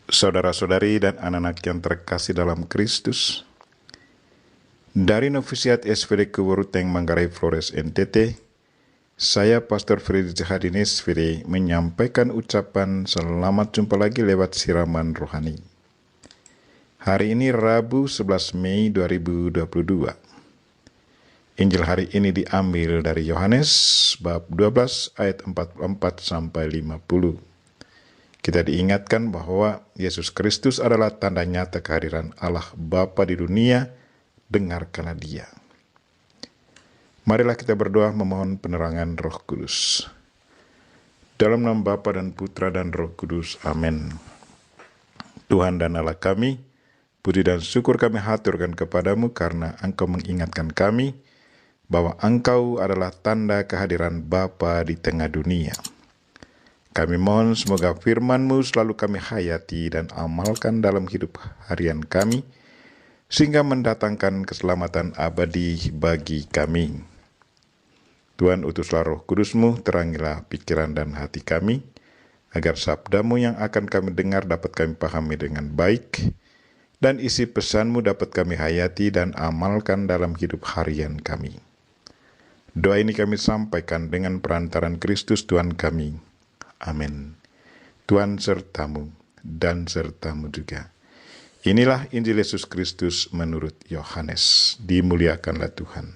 Saudara-saudari dan anak-anak yang terkasih dalam Kristus, dari Novisiat SVD Keweruteng Manggarai Flores NTT, saya Pastor Freddy Jahadines SVD menyampaikan ucapan selamat jumpa lagi lewat siraman rohani. Hari ini Rabu 11 Mei 2022. Injil hari ini diambil dari Yohanes bab 12 ayat 44 sampai 50. Kita diingatkan bahwa Yesus Kristus adalah tanda nyata kehadiran Allah Bapa di dunia, dengarkanlah Dia. Marilah kita berdoa memohon penerangan Roh Kudus. Dalam nama Bapa dan Putra dan Roh Kudus, amin. Tuhan dan Allah kami, puji dan syukur kami haturkan kepadamu karena Engkau mengingatkan kami bahwa Engkau adalah tanda kehadiran Bapa di tengah dunia. Kami mohon semoga firman-Mu selalu kami hayati dan amalkan dalam hidup harian kami, sehingga mendatangkan keselamatan abadi bagi kami. Tuhan, utuslah Roh Kudus-Mu, terangilah pikiran dan hati kami, agar sabda-Mu yang akan kami dengar dapat kami pahami dengan baik, dan isi pesan-Mu dapat kami hayati dan amalkan dalam hidup harian kami. Doa ini kami sampaikan dengan perantaran Kristus Tuhan kami. Amin. Tuhan sertamu dan sertamu juga. Inilah Injil Yesus Kristus menurut Yohanes. Dimuliakanlah Tuhan.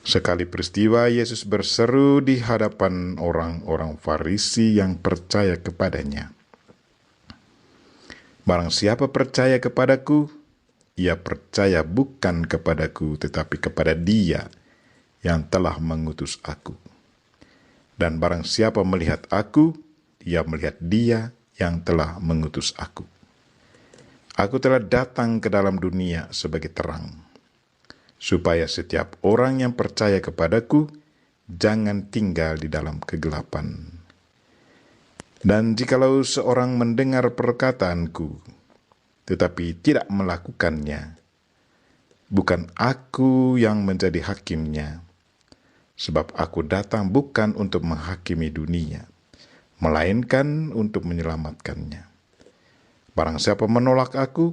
Sekali peristiwa Yesus berseru di hadapan orang-orang Farisi yang percaya kepadanya. Barang siapa percaya kepadaku, ia percaya bukan kepadaku, tetapi kepada Dia yang telah mengutus aku. Dan barang siapa melihat aku, ia melihat Dia yang telah mengutus aku. Aku telah datang ke dalam dunia sebagai terang, supaya setiap orang yang percaya kepadaku jangan tinggal di dalam kegelapan. Dan jikalau seorang mendengar perkataanku, tetapi tidak melakukannya, bukan aku yang menjadi hakimnya, sebab aku datang bukan untuk menghakimi dunia, melainkan untuk menyelamatkannya. Barang siapa menolak aku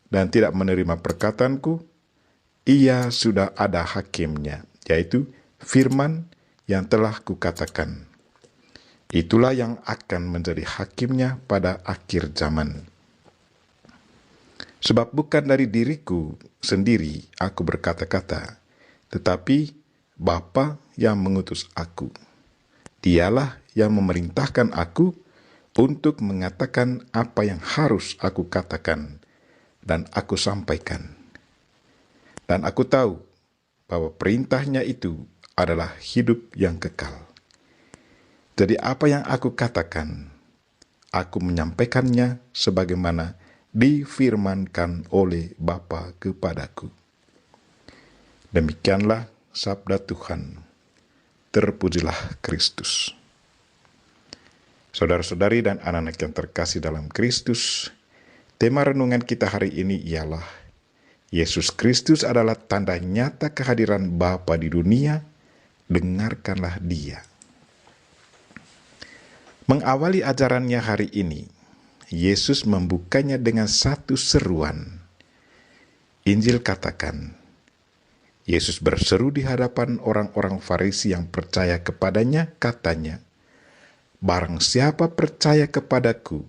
dan tidak menerima perkataanku, ia sudah ada hakimnya, yaitu firman yang telah kukatakan. Itulah yang akan menjadi hakimnya pada akhir zaman. Sebab bukan dari diriku sendiri aku berkata-kata, tetapi Bapa yang mengutus aku. Dialah yang memerintahkan aku untuk mengatakan apa yang harus aku katakan dan aku sampaikan. Dan aku tahu bahwa perintahnya itu adalah hidup yang kekal. Jadi apa yang aku katakan, aku menyampaikannya sebagaimana difirmankan oleh Bapa kepadaku. Demikianlah sabda Tuhan. Terpujilah Kristus. Saudara-saudari dan anak-anak yang terkasih dalam Kristus, tema renungan kita hari ini ialah Yesus Kristus adalah tanda nyata kehadiran Bapa di dunia, dengarkanlah Dia. Mengawali ajarannya hari ini, Yesus membukanya dengan satu seruan. Injil katakan, Yesus berseru di hadapan orang-orang Farisi yang percaya kepadanya, katanya, barang siapa percaya kepadaku,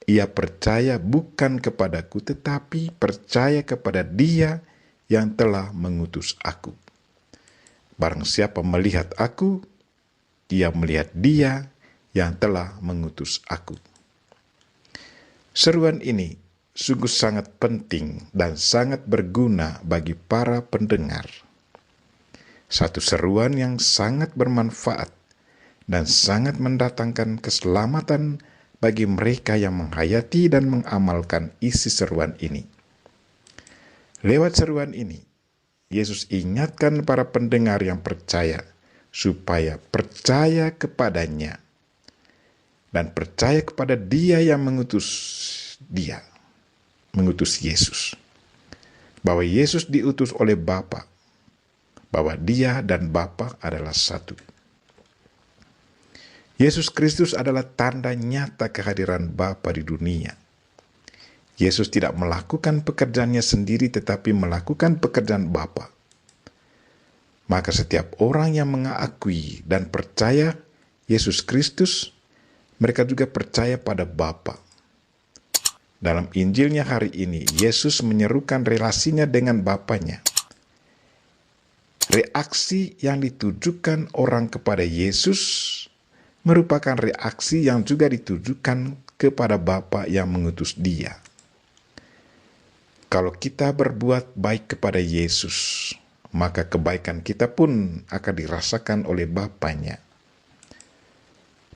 ia percaya bukan kepadaku, tetapi percaya kepada Dia yang telah mengutus aku. Barang siapa melihat aku, ia melihat Dia yang telah mengutus aku. Seruan ini sungguh sangat penting dan sangat berguna bagi para pendengar. Satu seruan yang sangat bermanfaat dan sangat mendatangkan keselamatan bagi mereka yang menghayati dan mengamalkan isi seruan ini. Lewat seruan ini, Yesus ingatkan para pendengar yang percaya supaya percaya kepadanya dan percaya kepada Dia yang mengutus Yesus. Bahwa Yesus diutus oleh Bapa, bahwa Dia dan Bapa adalah satu. Yesus Kristus adalah tanda nyata kehadiran Bapa di dunia. Yesus tidak melakukan pekerjaannya sendiri tetapi melakukan pekerjaan Bapa. Maka setiap orang yang mengakui dan percaya Yesus Kristus, mereka juga percaya pada Bapa. Dalam Injilnya hari ini, Yesus menyerukan relasinya dengan Bapanya. Reaksi yang ditujukan orang kepada Yesus merupakan reaksi yang juga ditujukan kepada Bapa yang mengutus Dia. Kalau kita berbuat baik kepada Yesus, maka kebaikan kita pun akan dirasakan oleh Bapanya.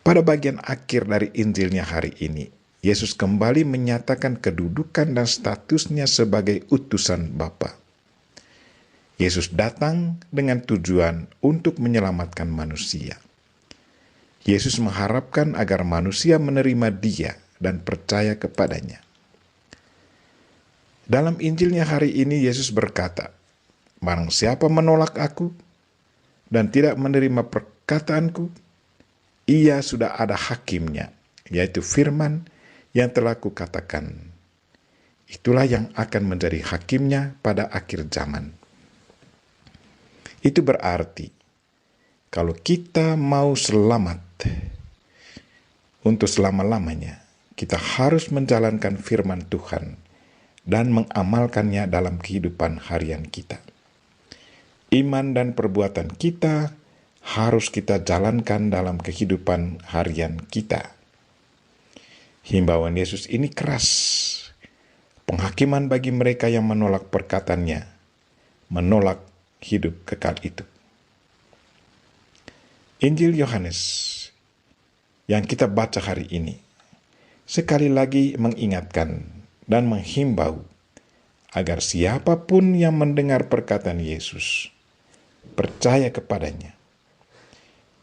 Pada bagian akhir dari Injilnya hari ini, Yesus kembali menyatakan kedudukan dan statusnya sebagai utusan Bapa. Yesus datang dengan tujuan untuk menyelamatkan manusia. Yesus mengharapkan agar manusia menerima Dia dan percaya kepadanya. Dalam Injilnya hari ini Yesus berkata, "Barang siapa menolak aku dan tidak menerima perkataanku, ia sudah ada hakimnya, yaitu firman yang telah kukatakan. Itulah yang akan menjadi hakimnya pada akhir zaman." Itu berarti, kalau kita mau selamat untuk selama-lamanya, kita harus menjalankan firman Tuhan dan mengamalkannya dalam kehidupan harian kita. Iman dan perbuatan kita harus kita jalankan dalam kehidupan harian kita. Himbauan Yesus ini keras. Penghakiman bagi mereka yang menolak perkataannya, menolak hidup kekal itu. Injil Yohanes yang kita baca hari ini sekali lagi mengingatkan dan menghimbau agar siapapun yang mendengar perkataan Yesus percaya kepadanya.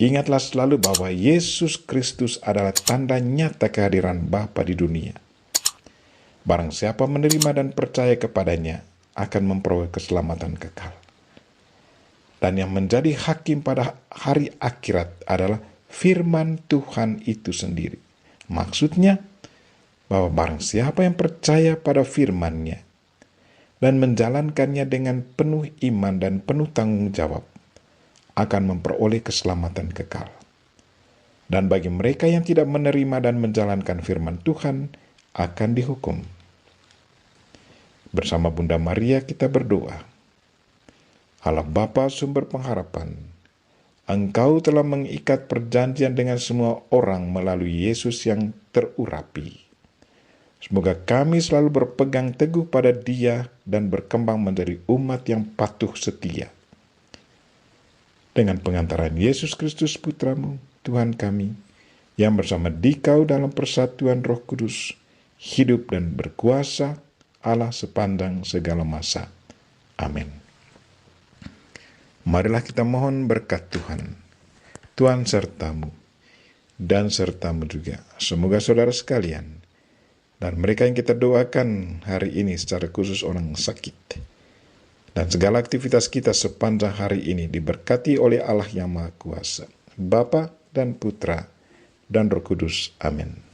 Ingatlah selalu bahwa Yesus Kristus adalah tanda nyata kehadiran Bapa di dunia. Barang siapa menerima dan percaya kepadanya akan memperoleh keselamatan kekal. Dan yang menjadi hakim pada hari akhirat adalah firman Tuhan itu sendiri. Maksudnya, bahwa barang siapa yang percaya pada firman-Nya dan menjalankannya dengan penuh iman dan penuh tanggung jawab, akan memperoleh keselamatan kekal. Dan bagi mereka yang tidak menerima dan menjalankan firman Tuhan, akan dihukum. Bersama Bunda Maria kita berdoa. Allah Bapa sumber pengharapan, Engkau telah mengikat perjanjian dengan semua orang melalui Yesus yang terurapi. Semoga kami selalu berpegang teguh pada Dia dan berkembang menjadi umat yang patuh setia. Dengan pengantaran Yesus Kristus Putra-Mu, Tuhan kami, yang bersama Dikau dalam persatuan Roh Kudus, hidup dan berkuasa Allah sepanjang segala masa. Amin. Marilah kita mohon berkat Tuhan. Tuhan sertamu dan sertamu juga. Semoga saudara sekalian dan mereka yang kita doakan hari ini secara khusus orang sakit dan segala aktivitas kita sepanjang hari ini diberkati oleh Allah yang Maha Kuasa, Bapa dan Putra dan Roh Kudus. Amin.